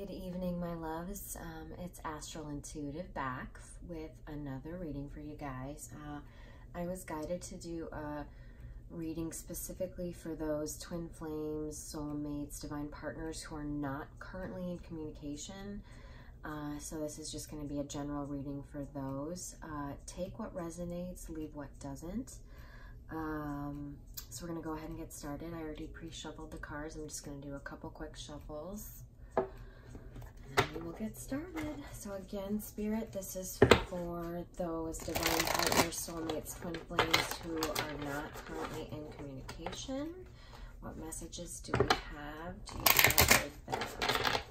Good evening, my loves. It's Astral Intuitive back with another reading for you guys. I was guided to do a reading specifically for those twin flames, soulmates, divine partners who are not currently in communication. So this is just going to be a general reading for those. Take what resonates, leave what doesn't. So we're going to go ahead and get started. I already pre-shuffled the cards. I'm just going to do a couple quick shuffles. And we will get started. So again, Spirit, this is for those divine partners, soulmates, twin flames who are not currently in communication. What messages do we have? Do you have for them?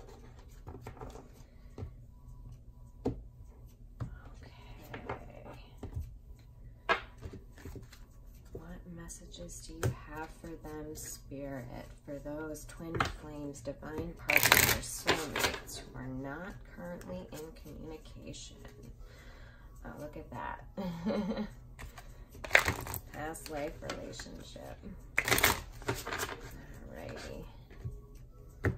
Messages do you have for them, Spirit, for those twin flames, divine partners, soulmates who are not currently in communication? Oh, look at that. Past life relationship. Alrighty. I'm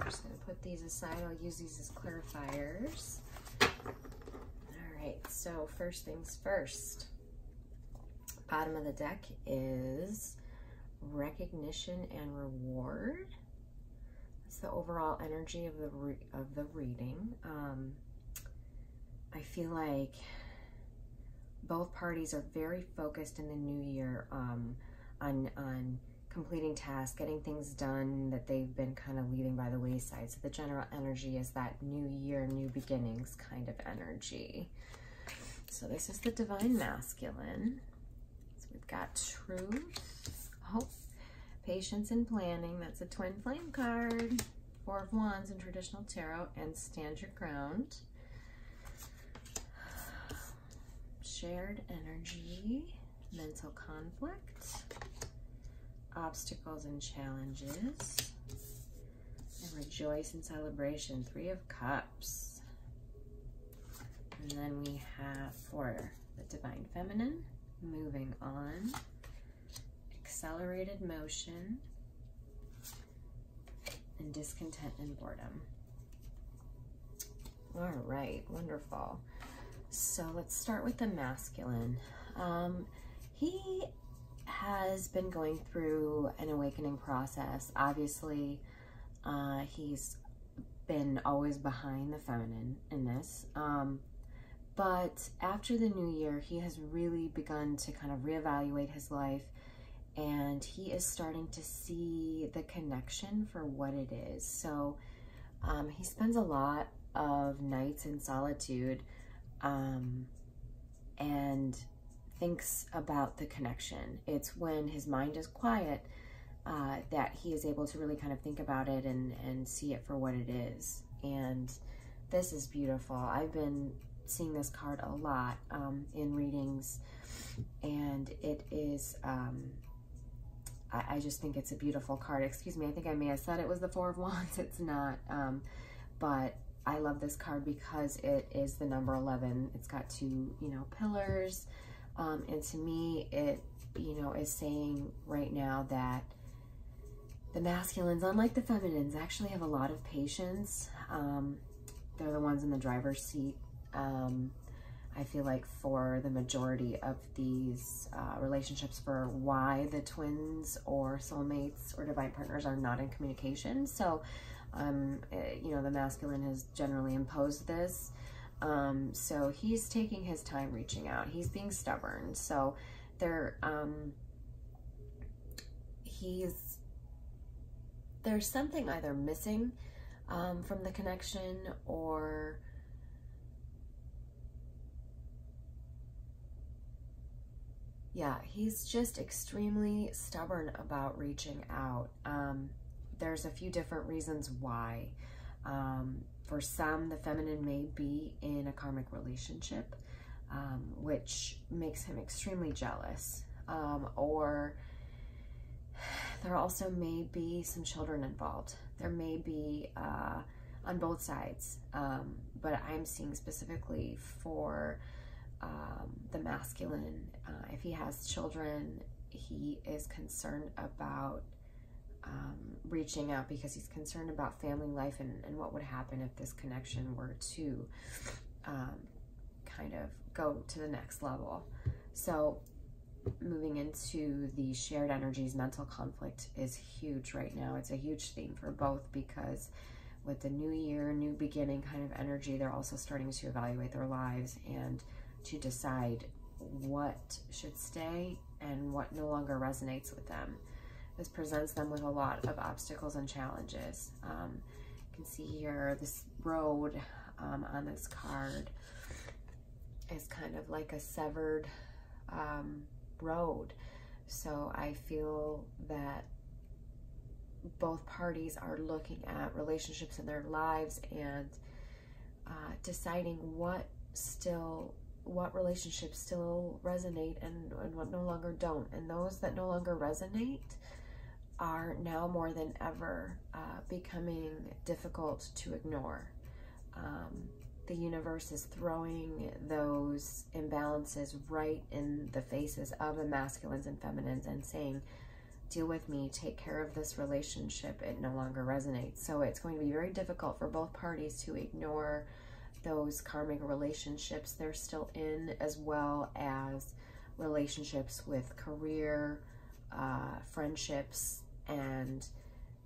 just going to put these aside. I'll use these as clarifiers. Alright, so first things first. Bottom of the deck is recognition and reward. That's the overall energy of the reading. I feel like both parties are very focused in the new year on completing tasks, getting things done that they've been kind of leaving by the wayside. So the general energy is that new year, new beginnings kind of energy. So this is the divine masculine. We've got truth, hope, patience and planning. That's a twin flame card. Four of Wands in traditional tarot, and stand your ground. Shared energy, mental conflict, obstacles and challenges, and rejoice in celebration. Three of Cups. And then we have for the divine feminine, moving on, accelerated motion, and discontent and boredom. All right, wonderful. So let's start with the masculine. He has been going through an awakening process. Obviously, he's been always behind the feminine in this. But after the new year, he has really begun to kind of reevaluate his life, and he is starting to see the connection for what it is. So he spends a lot of nights in solitude and thinks about the connection. It's when his mind is quiet that he is able to really kind of think about it and see it for what it is. And this is beautiful. I've been seeing this card a lot in readings, and it is I just think it's a beautiful card. Excuse me, I think I may have said it was the Four of Wands. It's not, but I love this card because it is the number 11. It's got two, pillars, and to me it, is saying right now that the masculines, unlike the feminines, actually have a lot of patience. They're the ones in the driver's seat. I feel like for the majority of these relationships, for why the twins or soulmates or divine partners are not in communication. So, the masculine has generally imposed this. So he's taking his time reaching out. He's being stubborn. So there's something either missing from the connection, or yeah, he's just extremely stubborn about reaching out. There's a few different reasons why. For some, the feminine may be in a karmic relationship, which makes him extremely jealous. Or there also may be some children involved. There may be on both sides, but I'm seeing specifically for the masculine, if he has children, he is concerned about reaching out because he's concerned about family life and what would happen if this connection were to kind of go to the next level. So moving into the shared energies, mental conflict is huge right now. It's a huge theme for both because with the new year, new beginning kind of energy, they're also starting to evaluate their lives and to decide what should stay and what no longer resonates with them. This presents them with a lot of obstacles and challenges. You can see here this road on this card is kind of like a severed road. So I feel that both parties are looking at relationships in their lives and deciding what relationships still resonate and what no longer don't. And those that no longer resonate are now more than ever becoming difficult to ignore. The universe is throwing those imbalances right in the faces of the masculines and feminines and saying, deal with me, take care of this relationship, it no longer resonates. So it's going to be very difficult for both parties to ignore those karmic relationships they're still in, as well as relationships with career, friendships, and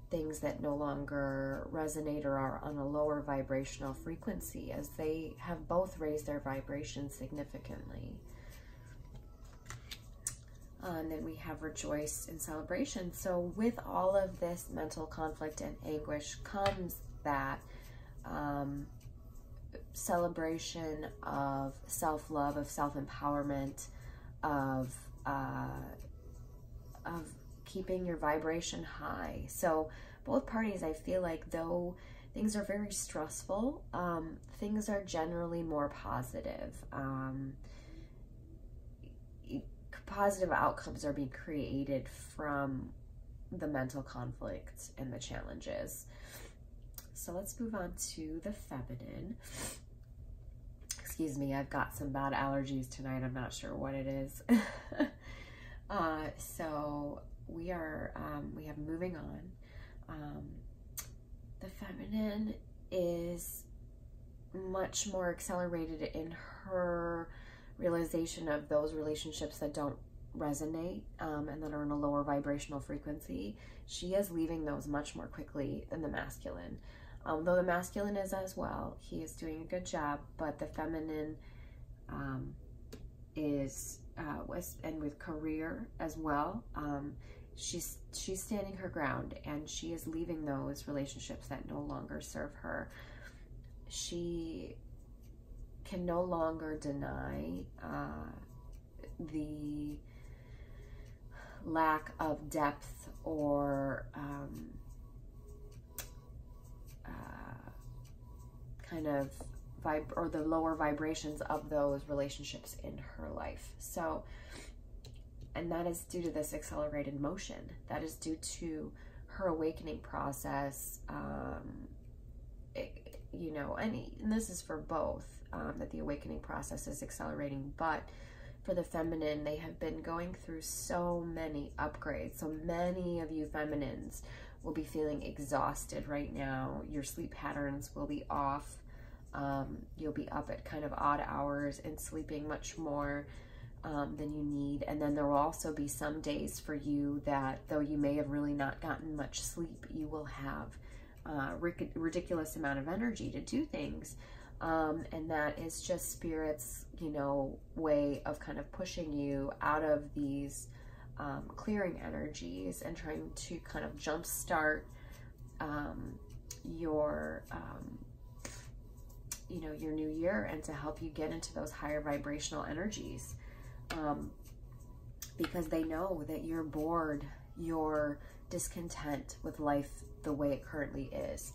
things that no longer resonate or are on a lower vibrational frequency, as they have both raised their vibration significantly. And then we have rejoice and celebration. So with all of this mental conflict and anguish comes that celebration of self-love, of self-empowerment, of keeping your vibration high. So both parties, I feel like, though things are very stressful, things are generally more positive. Positive outcomes are being created from the mental conflict and the challenges. So let's move on to the feminine. Excuse me, I've got some bad allergies tonight. I'm not sure what it is. So we have moving on. The feminine is much more accelerated in her realization of those relationships that don't resonate and that are in a lower vibrational frequency. She is leaving those much more quickly than the masculine. Though the masculine is as well, he is doing a good job, but the feminine is and with career as well, she's standing her ground, and she is leaving those relationships that no longer serve her. She can no longer deny the lack of depth or kind of or the lower vibrations of those relationships in her life. So, and that is due to this accelerated motion. That is due to her awakening process. You know, and this is for both, that the awakening process is accelerating, but for the feminine, they have been going through so many upgrades. So many of you feminines will be feeling exhausted right now. Your sleep patterns will be off. You'll be up at kind of odd hours and sleeping much more than you need. And then there will also be some days for you that, though you may have really not gotten much sleep, you will have ridiculous amount of energy to do things. And that is just Spirit's, you know, way of kind of pushing you out of these clearing energies and trying to kind of jumpstart your you know, your new year, and to help you get into those higher vibrational energies, because they know that you're bored, you're discontent with life the way it currently is.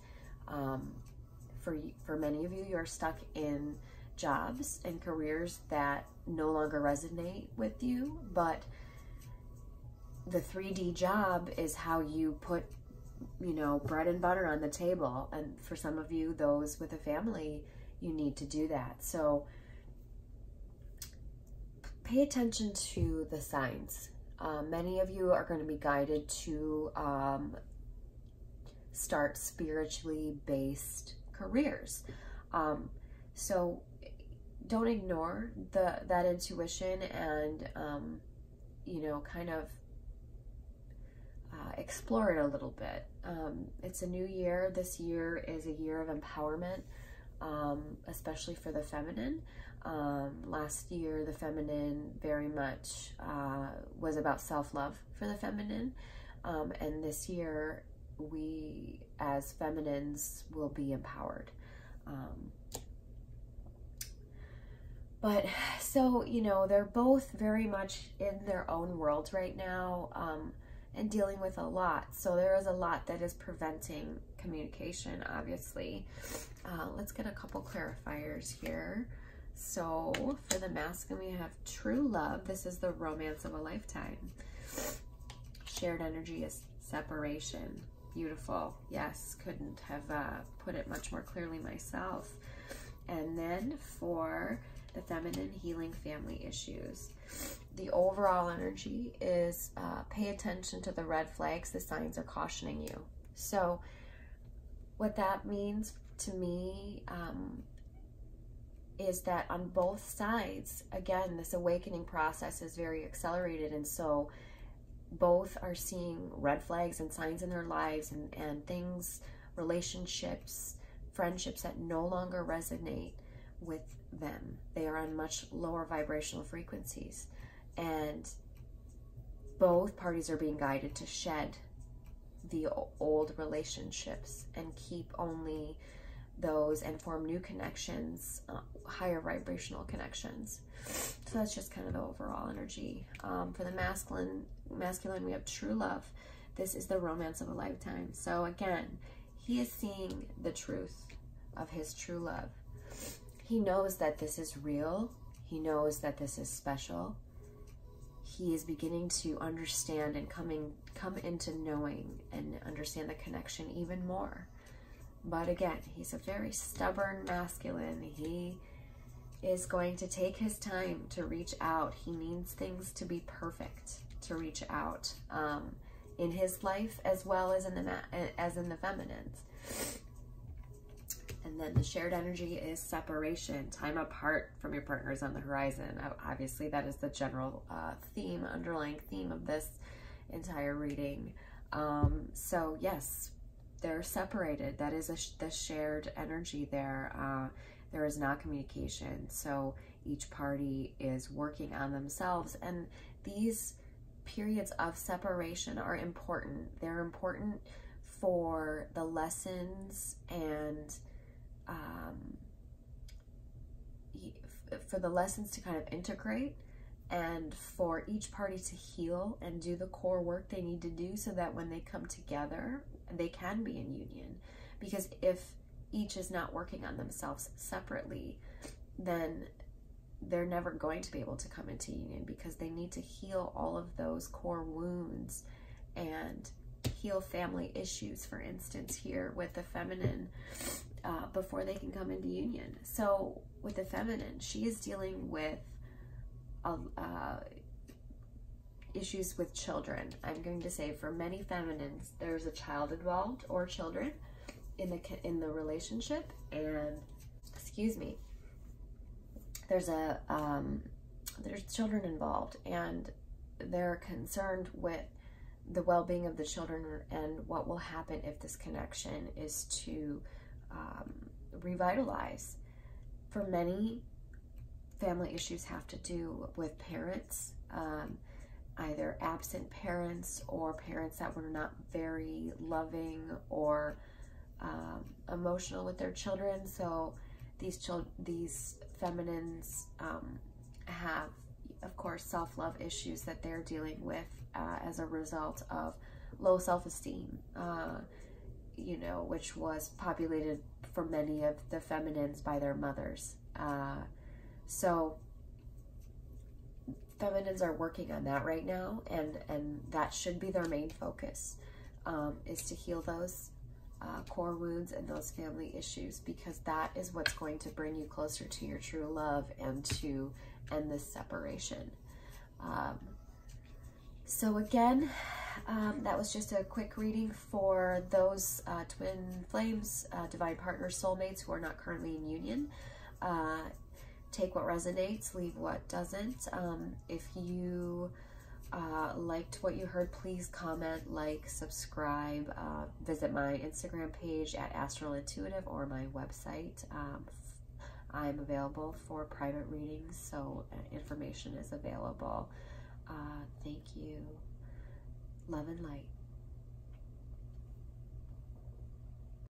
For many of you, you're stuck in jobs and careers that no longer resonate with you, but the 3D job is how you put, you know, bread and butter on the table. And for some of you, those with a family, you need to do that. So pay attention to the signs. Many of you are going to be guided to start spiritually based careers. So don't ignore that intuition, and you know, kind of explore it a little bit. It's a new year. This year is a year of empowerment, especially for the feminine. Last year, the feminine very much was about self-love for the feminine. And this year, we as feminines will be empowered. But so, you know, they're both very much in their own worlds right now, and dealing with a lot. So there is a lot that is preventing communication, obviously. Let's get a couple clarifiers here. So for the masculine, we have true love. This is the romance of a lifetime. Shared energy is separation. Beautiful. Yes, couldn't have put it much more clearly myself. And then for the feminine, healing family issues. The overall energy is pay attention to the red flags. The signs are cautioning you. So what that means to me is that on both sides, again, this awakening process is very accelerated. And so both are seeing red flags and signs in their lives, and things, relationships, friendships that no longer resonate with them. They are on much lower vibrational frequencies, and both parties are being guided to shed the old relationships and keep only those and form new connections, higher vibrational connections. So that's just kind of the overall energy. For the masculine, we have true love. This is the romance of a lifetime. So again, he is seeing the truth of his true love. He knows that this is real. He knows that this is special. He is beginning to understand and come into knowing and understand the connection even more. But again, he's a very stubborn masculine. He is going to take his time to reach out. He needs things to be perfect to reach out in his life, as well as in the feminine's. And then the shared energy is separation, time apart from your partners on the horizon. Obviously, that is the general theme, underlying theme of this entire reading. So yes, they're separated. That is the shared energy there. There is not communication. So each party is working on themselves. And these periods of separation are important. They're important for the lessons and for the lessons to kind of integrate, and for each party to heal and do the core work they need to do, so that when they come together, they can be in union. Because if each is not working on themselves separately, then they're never going to be able to come into union, because they need to heal all of those core wounds and heal family issues, for instance, here with the feminine, before they can come into union. So with the feminine, she is dealing with issues with children. I'm going to say for many feminines, there's a child involved or children in the relationship, and excuse me, there's children involved, and they're concerned with the well-being of the children and what will happen if this connection is to revitalize. For many, family issues have to do with parents, either absent parents or parents that were not very loving or emotional with their children. So these feminines have, of course, self-love issues that they're dealing with as a result of low self-esteem, you know, which was populated for many of the feminines by their mothers. So feminines are working on that right now, and that should be their main focus, is to heal those core wounds and those family issues, because that is what's going to bring you closer to your true love and to end this separation. So again, That was just a quick reading for those twin flames, divine partners, soulmates who are not currently in union. Take what resonates, leave what doesn't. If you liked what you heard, please comment, like, subscribe, visit my Instagram page at Astral Intuitive or my website. I'm available for private readings, so information is available. Thank you. Love and light.